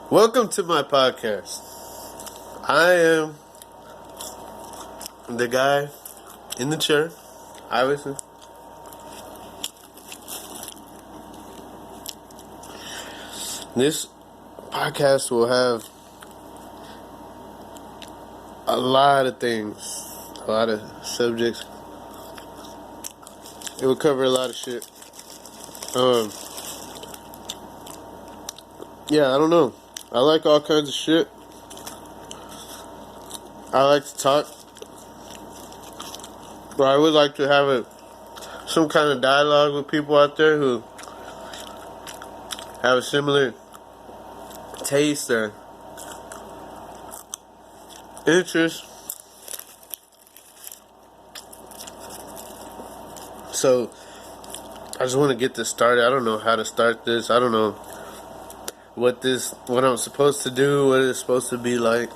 Welcome to my podcast. I am the guy in the chair, obviously. This podcast will have a lot of things, a lot of subjects. It will cover a lot of shit. Yeah, I don't know. I like all kinds of shit. I like to talk. But I would like to have some kind of dialogue with people out there who have a similar taste or interest. So I just want to get this started. I don't know how to start this. I don't know what I'm supposed to do, what it's supposed to be like.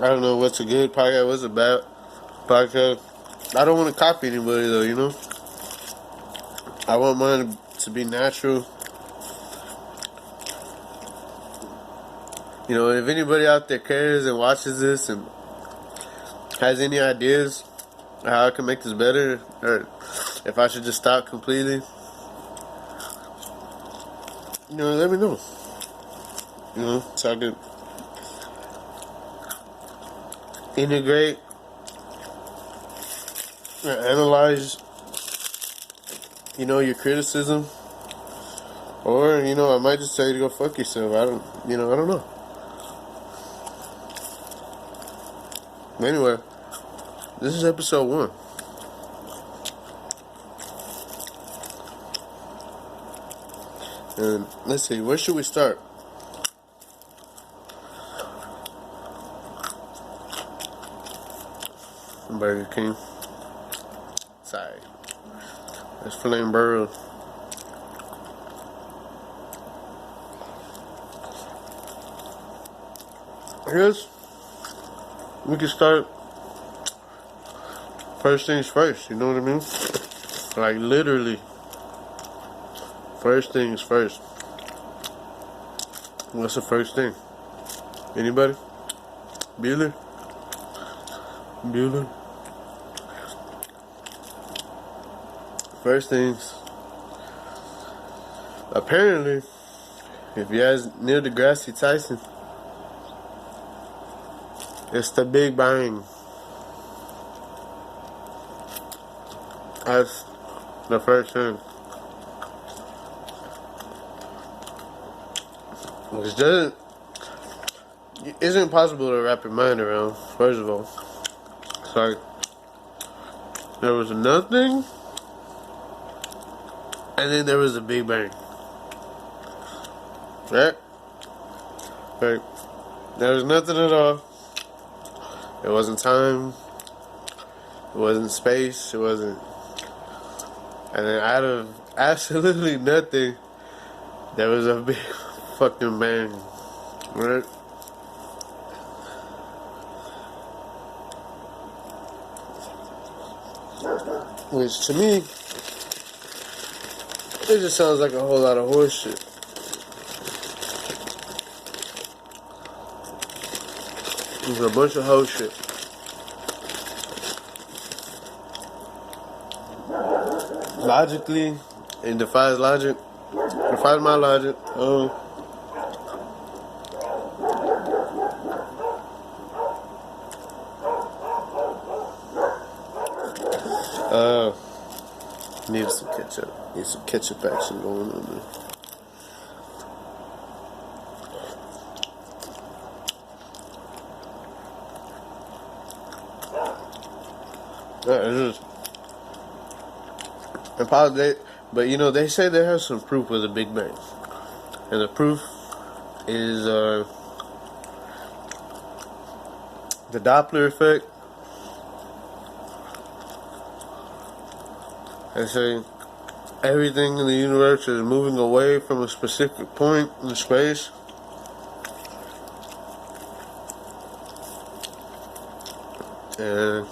I don't know what's a good podcast, what's a bad podcast. I don't want to copy anybody though, you know? I want mine to be natural. You know, if anybody out there cares and watches this and has any ideas how I can make this better, or if I should just stop completely, you know, let me know. You know, so I can integrate and analyze, you know, your criticism. Or, you know, I might just say to go fuck yourself. I don't know. Anyway, this is episode 1. And let's see, where should we start? Burger King. Sorry. That's Flame Burrow. I guess we can start first things first, you know what I mean? Like literally, first things first. What's the first thing? Anybody? Bueller? First things. Apparently, if you ask Neil deGrasse Tyson, it's the Big Bang. That's the first thing. Which isn't possible to wrap your mind around, first of all. It's like, there was nothing, and then there was a Big Bang. Right? Like, there was nothing at all. It wasn't time. It wasn't space. It wasn't. And then out of absolutely nothing, there was a big fucking bang. Right? Which to me, it just sounds like a whole lot of horse shit. It's a bunch of hoe shit. Logically, it defies logic. Defies my logic. Need some ketchup. Need some ketchup action going on there. Yeah, it is. But you know, they say they have some proof with the Big Bang. And the proof is the Doppler effect. They say everything in the universe is moving away from a specific point in space. And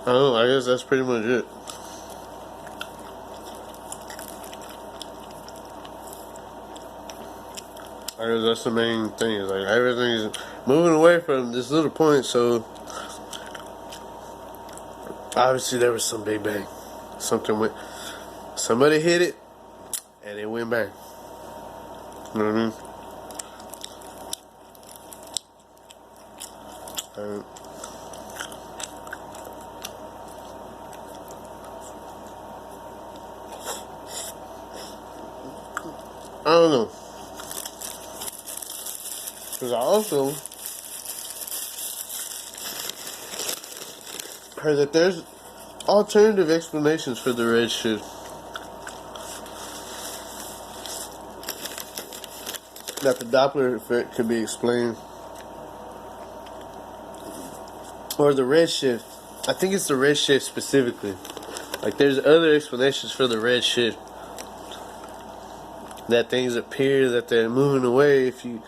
I don't know, I guess that's pretty much it. That's the main thing. Is like everything's moving away from this little point. So obviously there was some big bang. Something went. Somebody hit it, and it went bang. You know what I mean? I don't know. Because I also heard that there's alternative explanations for the red shift. That the Doppler effect could be explained. Or the red shift. I think it's the red shift specifically. Like there's other explanations for the red shift. That things appear that they're moving away if you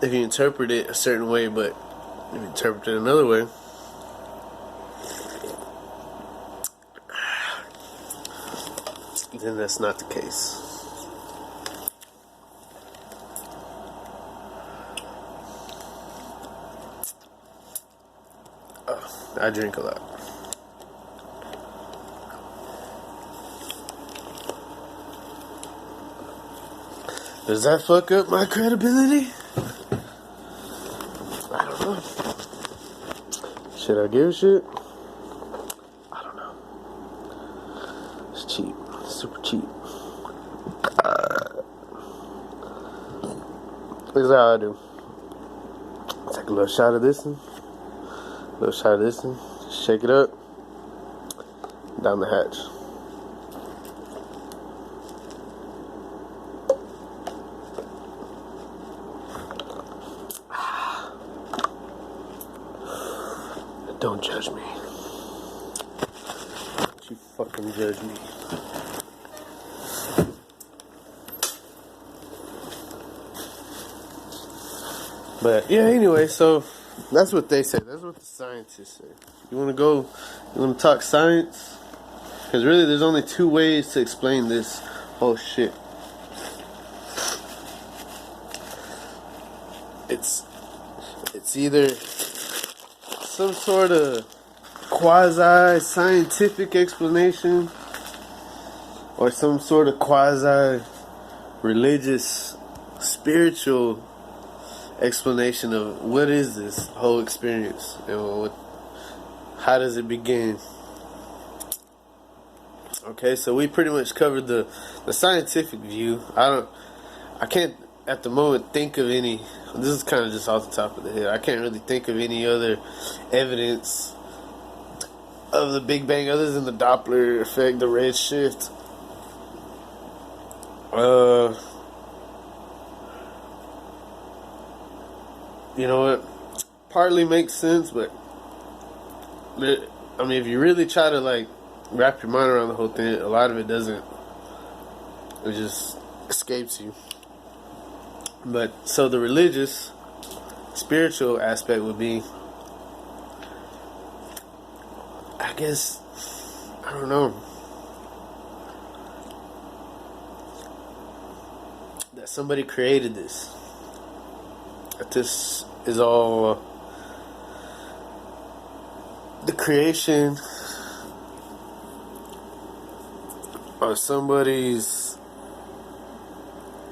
interpret it a certain way, but if you interpret it another way, then that's not the case. I drink a lot. Does that fuck up my credibility? I don't know. Should I give a shit? I don't know. It's cheap. It's super cheap. This is how I do. Take a little shot of this one. A little shot of this one. Shake it up. Down the hatch. Don't judge me. Don't you fucking judge me. But yeah, anyway, so that's what they say. That's what the scientists say. You want to talk science? Because really there's only two ways to explain this whole shit. It's either some sort of quasi-scientific explanation or some sort of quasi-religious, spiritual explanation of what is this whole experience and how does it begin. Okay, so we pretty much covered the scientific view. I can't at the moment think of any. This is kind of just off the top of the head. I can't really think of any other evidence of the Big Bang other than the Doppler effect, the red shift. You know what? Partly makes sense, but I mean, if you really try to like wrap your mind around the whole thing, a lot of it doesn't. It just escapes you. But so the religious, spiritual aspect would be, I guess, I don't know, that somebody created this. That this is all the creation of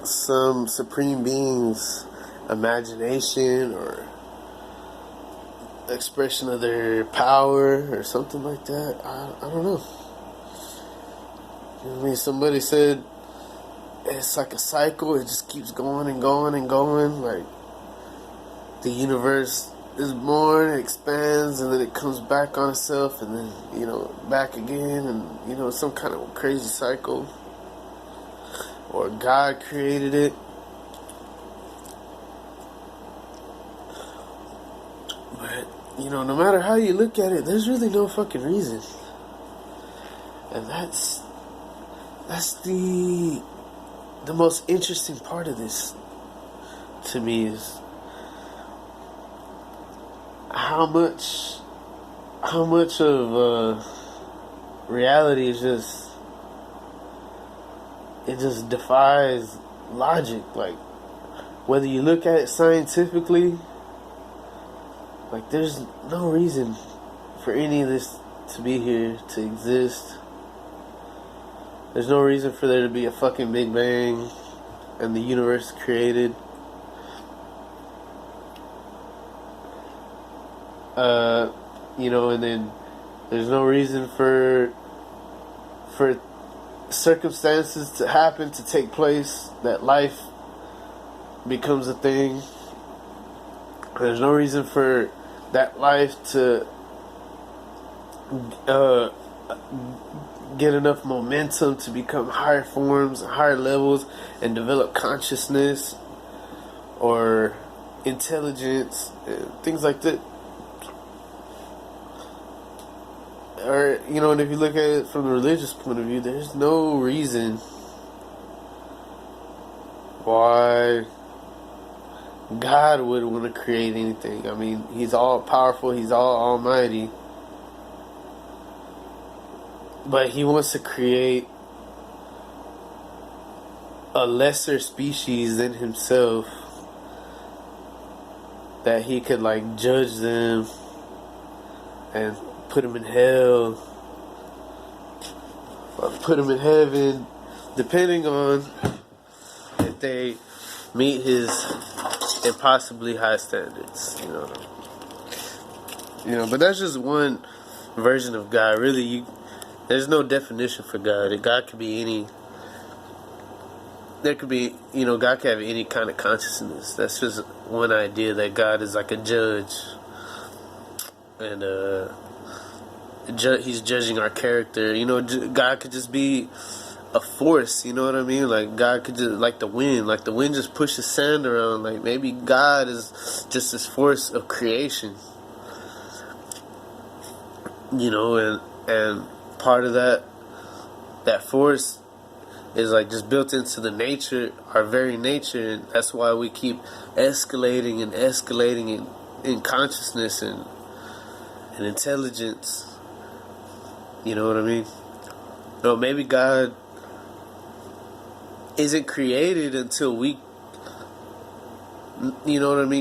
some supreme being's imagination or expression of their power or something like that. I don't know. You know what I mean? Somebody said it's like a cycle. It just keeps going and going and going. Like the universe is born, it expands, and then it comes back on itself, and then, you know, back again, and, you know, some kind of crazy cycle. Or God created it. But, you know, no matter how you look at it, there's really no fucking reason. And that's the most interesting part of this to me, is how much of reality is just defies logic. Like, whether you look at it scientifically, like, there's no reason for any of this to be here, to exist. There's no reason for there to be a fucking Big Bang and the universe created. And then there's no reason for circumstances to happen, to take place, that life becomes a thing. There's no reason for that life to get enough momentum to become higher forms, higher levels, and develop consciousness or intelligence, and things like that. Or, and if you look at it from the religious point of view, there's no reason why God would want to create anything. I mean, He's all powerful, He's all almighty, but He wants to create a lesser species than Himself, that He could, like, judge them and put them in hell or put them in heaven, depending on if they meet His impossibly high standards. But that's just one version of God. Really, there's no definition for God. God could be any. There could be, God could have any kind of consciousness. That's just one idea, that God is like a judge, and He's judging our character. God could just be a force. You know what I mean? Like, God could just, like the wind just pushes sand around. Like, maybe God is just this force of creation. And part of that force is, like, just built into the nature, our very nature, and that's why we keep escalating in consciousness and intelligence. You know what I mean? No, maybe God isn't created until we,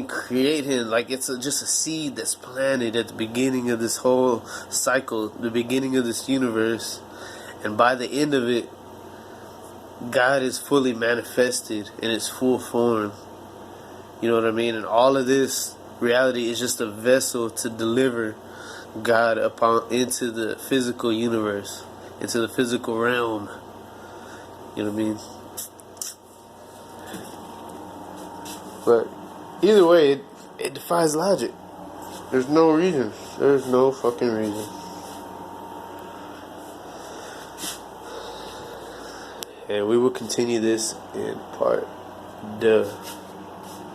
create Him. Like, it's just a seed that's planted at the beginning of this whole cycle, the beginning of this universe, and by the end of it, God is fully manifested in its full form. You know what I mean? And all of this reality is just a vessel to deliver God into the physical universe, into the physical realm. You know what I mean? But either way, it defies logic. There's no reason. There's no fucking reason. And we will continue this in part 2.